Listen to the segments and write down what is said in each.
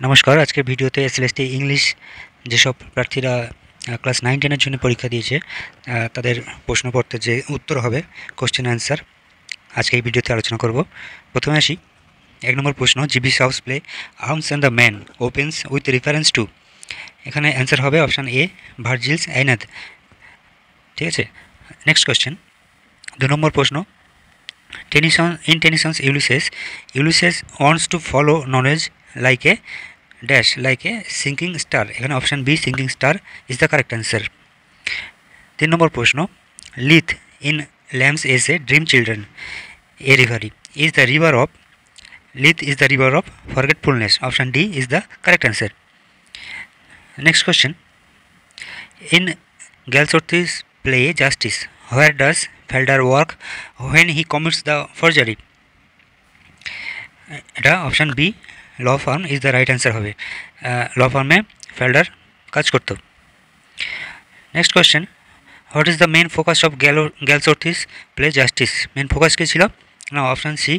নমস্কার। আজকের ভিডিওতে এসএলএসটি ইংলিশ যেসব প্রার্থীরা ক্লাস 9-10 এর জন্য পরীক্ষা দিয়েছে তাদের প্রশ্নপত্রের যে উত্তর হবে কোশ্চেন অ্যান্সার আজকে এই ভিডিওতে আলোচনা করব। প্রথমে আসি 1 নম্বর প্রশ্ন, G B Shaw's play arms and the man opens with reference to. এখানে অ্যান্সার হবে অপশান এ, ভার্জিলস আইনাদ। ঠিক আছে, নেক্সট কোশ্চেন 2 নম্বর প্রশ্ন, Tennyson's Ulysses wants to follow knowledge like a dash like a sinking star. এখানে option B, sinking star is the correct answer. 3 নম্বর প্রশ্ন, Lethe in Lamb's essay dream children a reverie is the river of Lethe is the river of forgetfulness. Option D is the correct answer. Next question, in Galsworthy's play justice where does Falder work when he commits the forgery. এটা option B, law firm is the right answer হবে। Law ফার্মে Falder কাজ করত। Next question, what is the main focus of Galsworthy's play justice. Main focus কী ছিল? না, option C,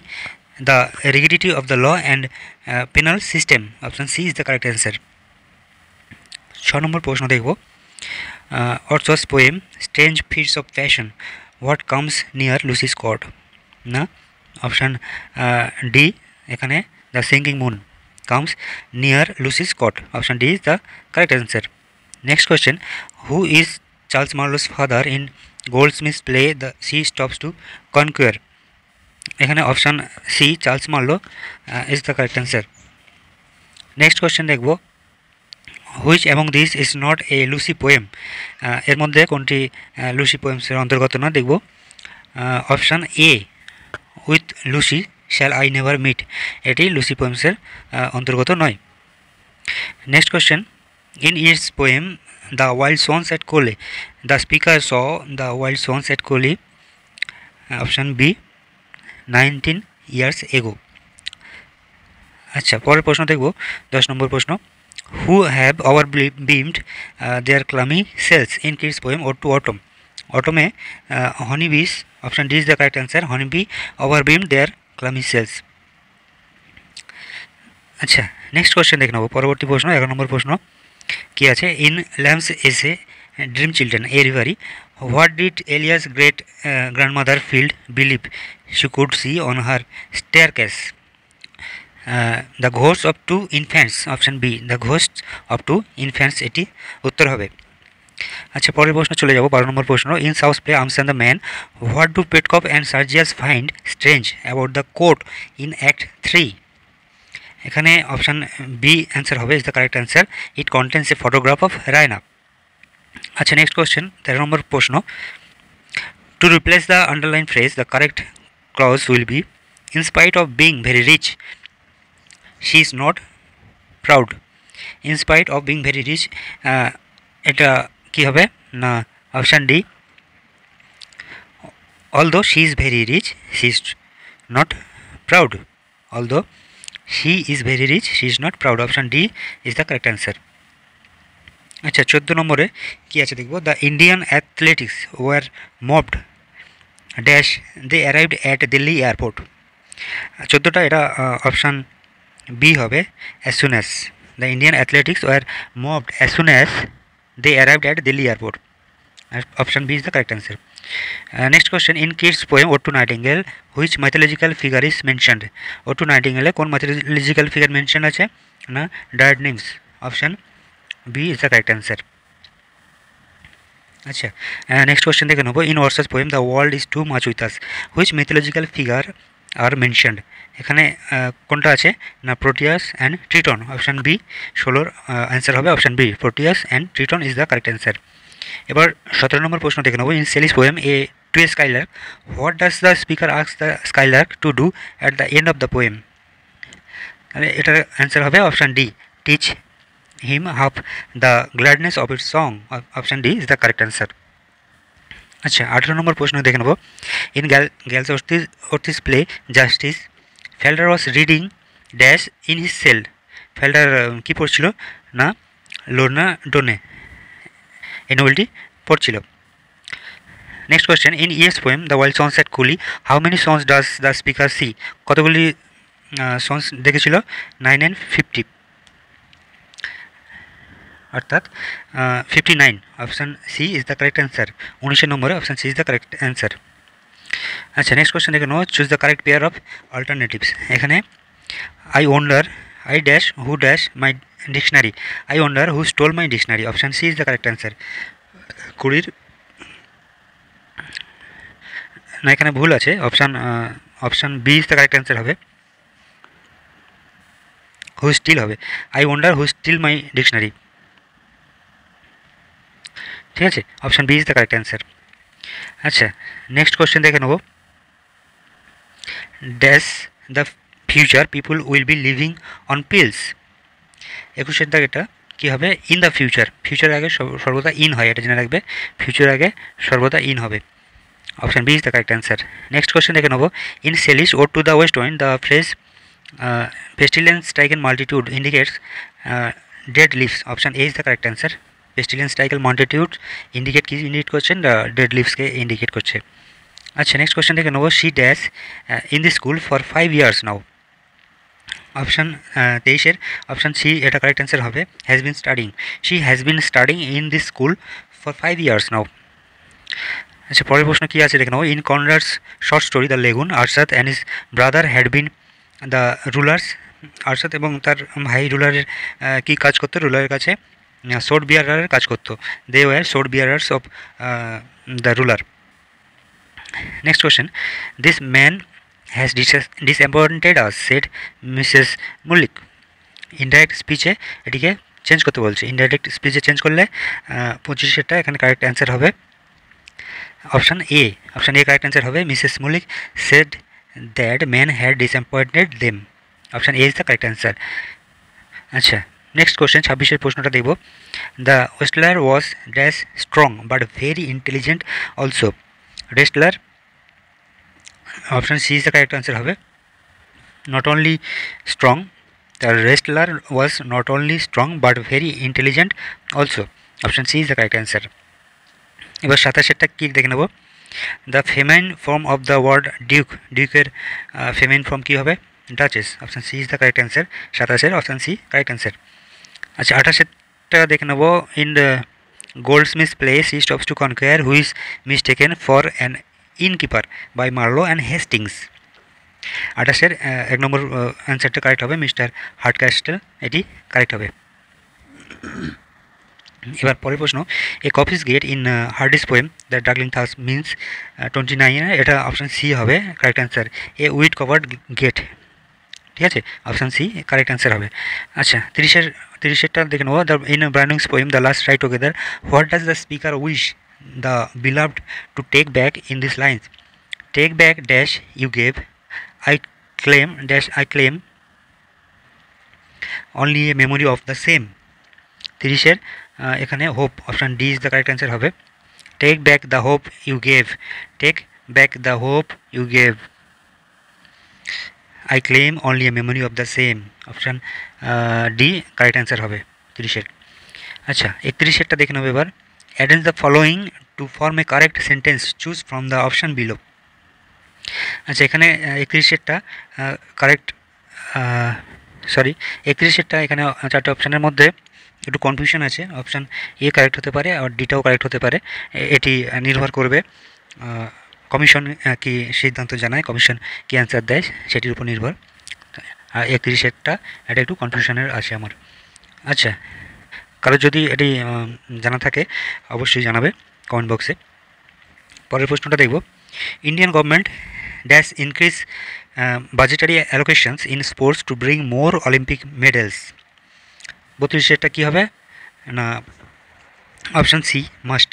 the rigidity of the law and penal system. Option C is the correct answer. 6 নম্বর প্রশ্ন দেখব, Wordsworth's poem strange fits of passion what comes near Lucy's cot. না, option D, এখানে the sinking moon comes near Lucy's cot. Option D is the correct answer. Next question, who is Charles Marlow's father in Goldsmith's play the she stoops to conquer. এখানে option C, Charles Marlow is the correct answer. Next question দেখব, which among these is not a Lucy poem. এর মধ্যে কোনটি Lucy পোয়েমসের অন্তর্গত না, দেখব option A, with Lucy shall I never meet. এটি লুসি পোয়েমসের অন্তর্গত নয়। Next question, in Yeats poem the wild swans at Coole the speaker saw the wild swans at Coole. Option B, 19 years ago। আচ্ছা, পরের প্রশ্ন দেখব 10 নম্বর প্রশ্ন, who have over brimmed their clammy cells in Keats poem ode to autumn. অটমে honey bees, option D is the correct answer, honey bee over brimmed their clammy cells. আচ্ছা, next question দেখে নেব। পরবর্তী প্রশ্ন 11 নম্বর প্রশ্ন কী আছে, in Lamb's essay dream children a reverie what did Alice's great grandmother Field believe she could see on her staircase. The ghost of two infants. Option B, the ghost of two infants এটি উত্তর হবে। আচ্ছা, পরের প্রশ্ন চলে যাব 12 নম্বর প্রশ্ন, in Shaw's play arms and the man what do Petkoff and Sergius find strange about the coat in act 3। এখানে অপশান বি অ্যান্সার হবে, is the correct answer, it contains a photograph of Raina. আচ্ছা, next question 13 নম্বর প্রশ্ন, to replace the underline phrase the correct clause will be in spite of being very rich she is not proud. In spite of being very rich এটা কী হবে? না, option D, although she is very rich she is not proud. Although she is very rich she is not proud. Option D is the correct answer. আচ্ছা, 14 নম্বরে কী আছে দেখব, the Indian athletics were mobbed dash they arrived at Delhi airport. 14টা এটা option B হবে, as soon as. The Indian athletics were mobbed as soon as they arrived at Delhi airport. Option B is the correct answer. Next question, in Keats poem ode to nightingale which mythological figure is mentioned. ওড টু নাইটিঙ্গেলে কোন mythological figure mention আছে? না, dryad nymphs. Option B is the correct answer. আচ্ছা, next question দেখে নেব, in ওয়ার্সাস poem the world is too much with us which mythological figure are mentioned. এখানে কোনটা আছে? না, Proteus and Triton. Option B 16 answer হবে option B, Proteus and Triton is the correct answer. এবার 17 নম্বর প্রশ্ন দেখে নেব, in Shelley's poem a to a skylark what does the speaker ask the skylark to do at the end of the poem. তাহলে এটার answer হবে option D, teach him half the gladness of its song. Option D is the correct answer. আচ্ছা, 18 নম্বর প্রশ্ন দেখে নেব, in Galsworthy's play justice Falder was reading dash in his cell. Falder কী পড়ছিল? না, লোনা ডোনে এই নোবেলটি পড়ছিল। Next question, in Yeats poem the wild swans at Coole how many swans does the speaker see. কতগুলি swans দেখেছিল? 9 and 50। অর্থাৎ 59 option C is the correct answer. 19 নম্বরে option C is the correct answer. আচ্ছা next question দেখে নেব, choose the correct pair of alternatives. এখানে I wonder I dash who dash my dictionary, I wonder who stole my dictionary, option C is the correct answer. 20 না, এখানে ভুল আছে, option B is the correct answer হবে, who still হবে, I wonder who still my dictionary. ঠিক আছে, option B is the correct answer. আচ্ছা next question দেখে নেব, dash the future people will be living on pills. 21 দাগেটা কী হবে, in the future, future আগে সর্বদা ইন হয়, এটা জেনে রাখবে, ফিউচার আগে সর্বদা ইন হবে, option B is the correct answer. Next question দেখে নেব, in Shelley's ode to the west wind the phrase pestilence stricken multitude indicates dead leaves, option A is the correct answer. pestilence stricken multitude indicate কি indicate করছেন, dead লিভসকে indicate করছে। আচ্ছা next question দেখে নেব, she dash in the school for 5 years now, option 23-এর option C এটা correct answer হবে, has been studying, she has been studying in this school for 5 years now. আচ্ছা পরের প্রশ্ন কী আছে দেখে নেব, in Conrad's short story the lagoon Arsat and his brother had been the rulers, Arsat এবং তার ভাই রুলারের কী কাজ করতো, রুলারের কাছে সোর্ড বিয়ারারের কাজ করতো, they were sword bearers of the ruler. Next question, this man has disappointed us said Mrs Mallick. Indirect স্পিচে এটিকে চেঞ্জ করতে বলছে, ইনডাইরেক্ট স্পিচে চেঞ্জ করলে 25-এরটা এখানে কারেক্ট অ্যান্সার হবে, অপশান এ কারেক্ট অ্যান্সার হবে, Mrs Mallick said that man had disappointed them, option A is the correct answer. আচ্ছা নেক্সট কোয়েশ্চেন 26-এর প্রশ্নটা দেখব, the wrestler was dash strong but very intelligent also, wrestler, option C is the correct answer হবে, not only strong, the wrestler was not only strong but very intelligent also, option C is the correct answer. এবার 27-এরটা কী দেখে নেব, the feminine form of the word duke, ডিউকের feminine form কী হবে, duchess, option C is the correct answer. 27-এর option C correct answer. আচ্ছা 28-এরটা দেখে নেব, in the Goldsmith plays he stoops to conquer who is mistaken for an innkeeper by Marlow and Hastings. 28-এর 1 নম্বর অ্যান্সারটা কারেক্ট হবে, মিস্টার হার্টক্যাস্টেল, এটি কারেক্ট হবে। এবার পরের প্রশ্ন, a coppice gate in Hardy's poem the darkling thrush means 29, এটা অপশান সি হবে correct answer, a weed covered gate, ঠিক আছে, অপশান সি কারেক্ট অ্যান্সার হবে। আচ্ছা 30-এরটা দেখে নেবো, the in Browning's poem the last ride together what does the speaker wish the beloved to take back in this lines, take back dash you gave, I claim only a memory of the same. 30-এর এখানে hope, option D is the correct answer হবে, take back the hope you gave, take back the hope you gave, I claim only a memory of the same, option D correct answer হবে 30-এর। আচ্ছা 31-এরটা দেখে নেবো এবার, arrange the following to form a correct sentence, choose from the option below. আচ্ছা এখানে 31-এরটা correct, 31-এরটা এখানে 4টে অপশানের মধ্যে একটু কনফিউশন আছে, অপশান এ কারেক্ট হতে পারে আর ডিটাও কারেক্ট হতে পারে, এটি নির্ভর করবে কমিশন কি সিদ্ধান্ত জানায়, কমিশন কি অ্যান্সার দেয় সেটির উপর নির্ভর। আর 31-এরটা এটা একটু কনফিউশনের আছে আমার। আচ্ছা কারো যদি এটি জানা থাকে অবশ্যই জানাবে কমেন্ট বক্সে। পরের প্রশ্নটা দেখব, Indian government dash increase budgetary allocations in sports to bring more Olympic medals. 32-এরটা কী হবে না, option C must,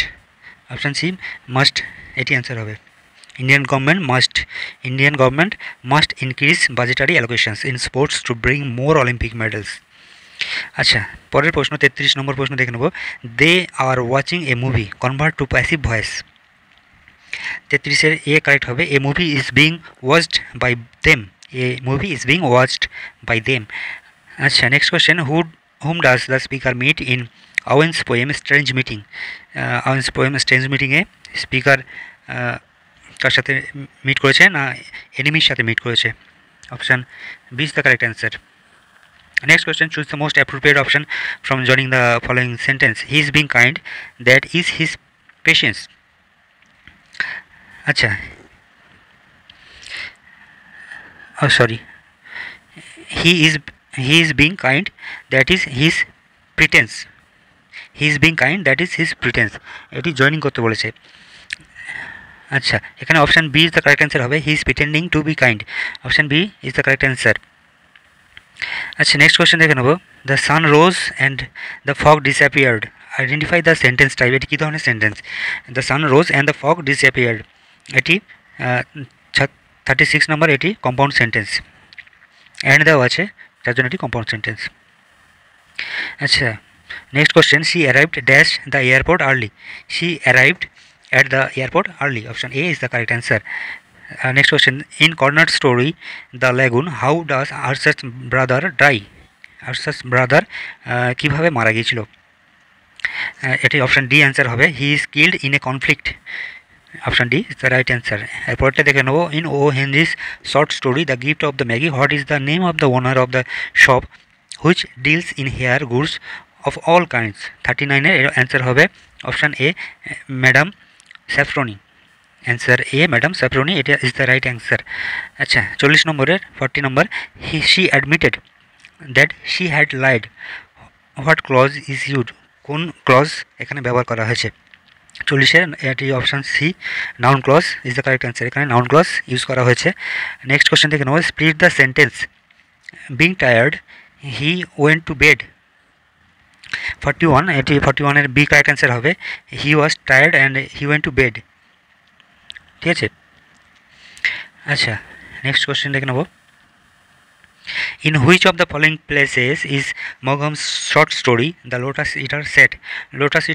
option C must এটি অ্যান্সার হবে, Indian government must increase budgetary allocations in sports to bring more Olympic medals. আচ্ছা পরের প্রশ্ন 33 নম্বর প্রশ্ন দেখে নেব, they are watching a movie convert to passive voice. 33-এর এ কারেক্ট হবে, a movie is being watched by them, a movie is being watched by them. আচ্ছা next question, whom does the speaker meet in Owen's poem Strange Meeting? Owen's poem Strange Meeting-এ speaker কার সাথে meet করেছে না এনিমির সাথে meet করেছে, option B is the correct answer. Next question, choose the most appropriate option from joining the following sentence. He is being kind, that is his patience. আচ্ছা, oh sorry, he is being kind, that is his pretense. He is being kind, that is his pretense. এটি joining করতে বলেছে। আচ্ছা, এখানে option B is the correct answer হবে, he is pretending to be kind. Option B is the correct answer. আচ্ছা, next question দেখে নেব। The sun rose and the fog disappeared, identify the sentence type. এটি কী ধরনের sentence? The sun rose and the fog disappeared, এটি 36 নম্বর, এটি compound sentence. And দেওয়া আছে, তার জন্য এটি কম্পাউন্ড সেন্টেন্স। আচ্ছা, next question, she arrived dash the airport early. She arrived at the airport early. Option A is the correct answer. Next question, in Cornered story The Lagoon, how does Arthur's brother die? Arthur's brother কিভাবে মারা গিয়েছিল? এটি option D answer হবে, he is killed in a conflict. Option D is the right answer. এরপরটা দেখে নেব, in O Henry's short story the gift of the Magi, what is the name of the owner of the shop which deals in hair goods of all kinds? 39-এর answer হবে option A, madame Sofronie. Answer A, madame Sofronie, এটা is the right answer. আচ্ছা, 40 নম্বরের 40 নম্বর, she admitted that she had lied, what clause is used? কোন clause এখানে ব্যবহার করা হয়েছে? 40-এর এটি option C, noun clause is the correct answer. এখানে নাউন ক্লজ ইউজ করা হয়েছে। নেক্সট কোয়েশ্চেন দেখে নেব, split the sentence. Being tired he went to bed. 41, এটি 41-এর বি কারেক্ট অ্যান্সার হবে, he was tired and he went to bed. ঠিক আছে। আচ্ছা, নেক্সট কোয়েশ্চেন দেখে নেব, in which of the following places is Maugham's short story the lotus eater set? Lotus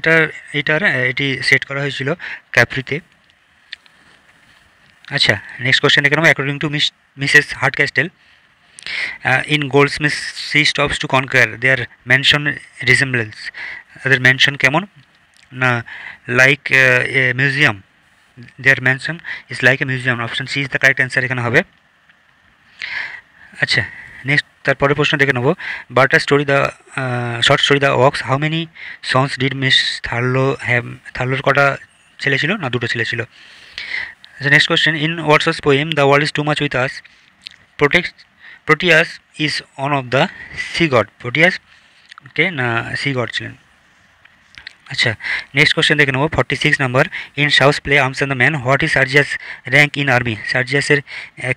eater এটি set করা হয়েছিল ক্যাপ্রিতে। আচ্ছা, নেক্সট কোয়েশ্চেন দেখে নেব, according to Mrs Hardcastle, in Goldsmith she stops to conquer, their mansion resembles, তাদের mansion কেমন না like a museum, their mansion is like a museum. Option C is the correct answer এখানে হবে। আচ্ছা, next তারপরে প্রশ্ন দেখে নেব, Bates story the short story the ox, how many sons did miss Thurlow have? থার্লোর কটা ছেলে ছিল? না, দুটো ছেলে ছিল। আচ্ছা, নেক্সট কোয়েশ্চেন, ইন ওয়াটসস poem the world is too much with us, Proteus is one of the sea god. Proteus কে না সি গড ছিলেন। আচ্ছা, নেক্সট কোয়েশ্চেন দেখে নেব, 46 নম্বর, in Shaw's play arms and the man, what is Sergius rank in army? সার্জিয়াসের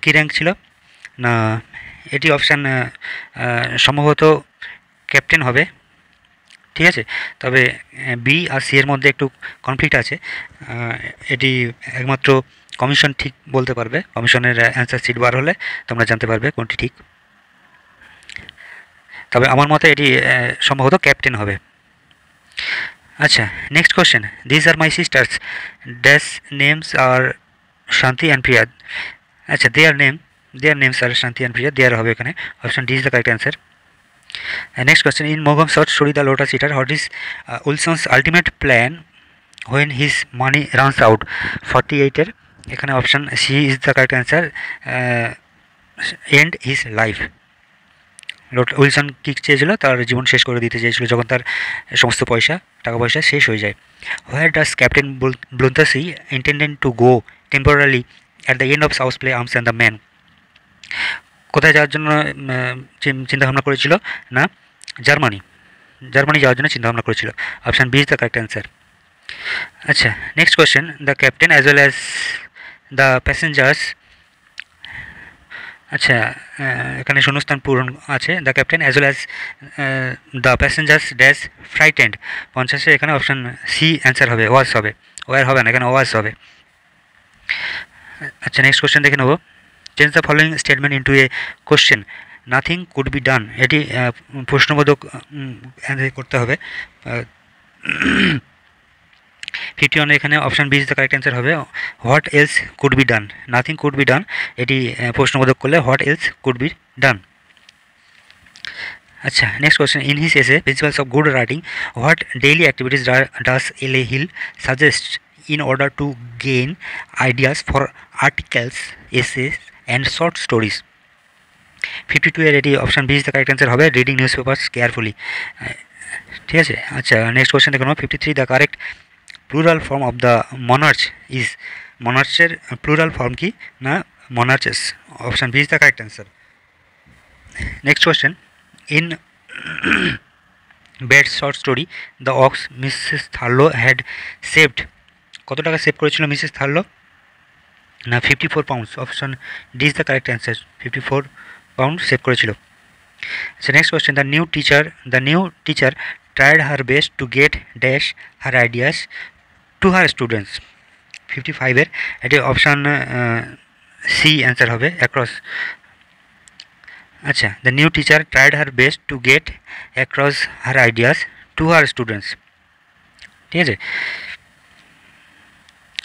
কী rank ছিল? না, এটি অপশান সম্ভবত ক্যাপ্টেন হবে। ঠিক আছে, তবে বি আর সি এর মধ্যে একটু কনফ্লিক্ট আছে। এটি একমাত্র কমিশন ঠিক বলতে পারবে, কমিশনের অ্যান্সার শিট বার হলে তোমরা জানতে পারবে কোনটি ঠিক। তবে আমার মতে এটি সম্ভবত ক্যাপ্টেন হবে। আচ্ছা, next question, this are my sisters dash names are Shanti and প্রিয়া। আচ্ছা, their names are Shanti and Priya, there হবে এখানে। Option D is the correct answer. Next question, in মগহম short story the lotus eater, what is Wilson's ultimate plan when his money runs out? 48-এর এখানে option C is the correct answer, end his life. Wilson কী চেয়েছিল? তার জীবন শেষ করে দিতে চেয়েছিল যখন তার সমস্ত টাকা পয়সা শেষ হয়ে যায়। Where does captain Bluntschli intended to go temporary at the end of Shaw's play arms and the man? কোথায় যাওয়ার জন্য চিন্তাভাবনা করেছিল? না, জার্মানি যাওয়ার জন্য চিন্তাভাবনা করেছিল। Option B is the correct answer. আচ্ছা, next question, the captain as well as the passengers. আচ্ছা, এখানে শূন্যস্থান পূরণ আছে, the captain as well as the passengers dash frightened. 50-এ এখানে অপশান সি অ্যান্সার হবে, ওয়াজ হবে, ওয়ার হবে না, এখানে ওয়াজ হবে। আচ্ছা, নেক্সট কোয়েশ্চেন দেখে নেব, change the following statement into a question, nothing could be done. এটি প্রশ্নবোধক করতে হবে। 51 এখানে option B is the correct answer হবে, what else could be done. Nothing could be done, এটি প্রশ্নবোধক করলে what else could be done. আচ্ছা, next question, in his essay principles of good writing, what daily activities does L A Hill suggest in order to gain ideas for articles, essays and short stories? 52 এর এটি option B is the correct answer হবে, reading newspapers carefully. ঠিক আছে, আচ্ছা next question দেখুন, 53 the correct plural form of the monarch is, মনার্চের plural form কি না monarchs, option B is the correct answer. Next question, in Bates short story the ox Mrs Thurlow had saved, কত টাকা save করেছিল Mrs Thurlow না 54 pounds, option D is the correct answer, 54 pound save করেছিল। আচ্ছা next question, the new teacher tried her best to get dash her ideas to her students, 55 এটি option C answer হবে, across. আচ্ছা, the new teacher tried her best to get across her ideas to her students. ঠিক আছে,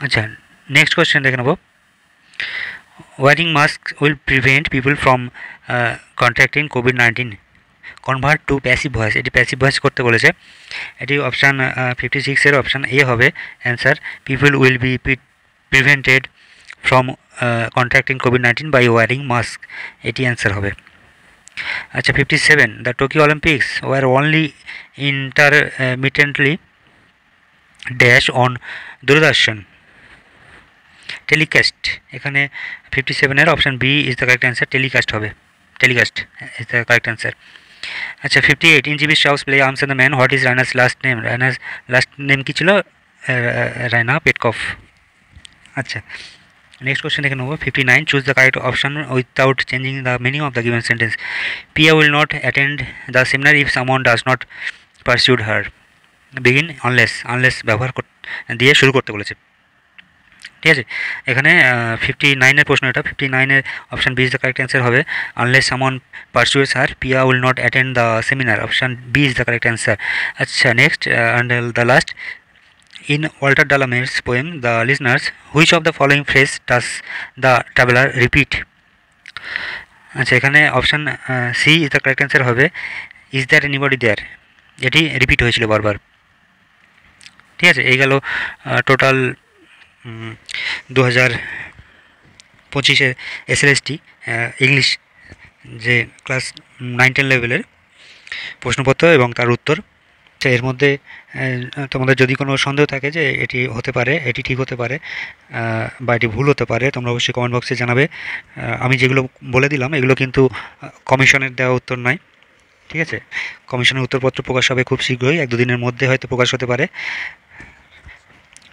আচ্ছা next question দেখে নেব, wearing mask will prevent people from contracting কোভিড-19, convert to passive voice, এটি passive voice করতে বলেছে, এটি অপশান 56 অপশান এ হবে answer, people will be prevented from contracting কোভিড-19 বাই ওয়ারিং মাস্ক, এটি অ্যান্সার হবে। আচ্ছা 57 the Tokyo Olympics were only intermittently dash on Doordarshan telecast, এখানে 57 option B is the correct answer, telecast হবে, telecast is the correct answer. আচ্ছা 58 in GB Shaw's play arms and the man, what is Raina's last name, Raina's last name কী ছিল, Raina Petkoff. আচ্ছা next question দেখে নেব, 59 choose the correct option without changing the meaning of the given sentence, Pia will not attend the seminar if someone does not persuade her, begin unless ব্যবহার দিয়ে শুরু করতে বলেছে। ঠিক আছে, এখানে 59 প্রশ্ন, এটা 59 option B is the correct answer হবে, unless someone persuades her Pia will not attend the seminar, option B is the correct answer. আচ্ছা next and the last, in Walter de la Mare's poem the Listeners which of the following phrase does the traveller repeat, আচ্ছা এখানে option C is the correct answer হবে, is there anybody there, এটি repeat হয়েছিল বারবার। ঠিক আছে, এই গেল টোটাল 2025 এসএলএসটি ইংলিশ যে ক্লাস 9-10 লেভেলের প্রশ্নপত্র এবং তার উত্তর। এর মধ্যে তোমাদের যদি কোনো সন্দেহ থাকে যে এটি হতে পারে, এটি ঠিক হতে পারে বা এটি ভুল হতে পারে, তোমরা অবশ্যই কমেন্ট বক্সে জানাবে। আমি যেগুলো বলে দিলাম এগুলো কিন্তু কমিশনের দেওয়া উত্তর নয়। ঠিক আছে, কমিশনের উত্তরপত্র প্রকাশ হবে খুব শীঘ্রই, 1-2 দিনের মধ্যে হয়তো প্রকাশ হতে পারে।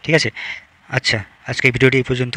ঠিক আছে, আচ্ছা আজকে এই ভিডিওটি এই পর্যন্ত।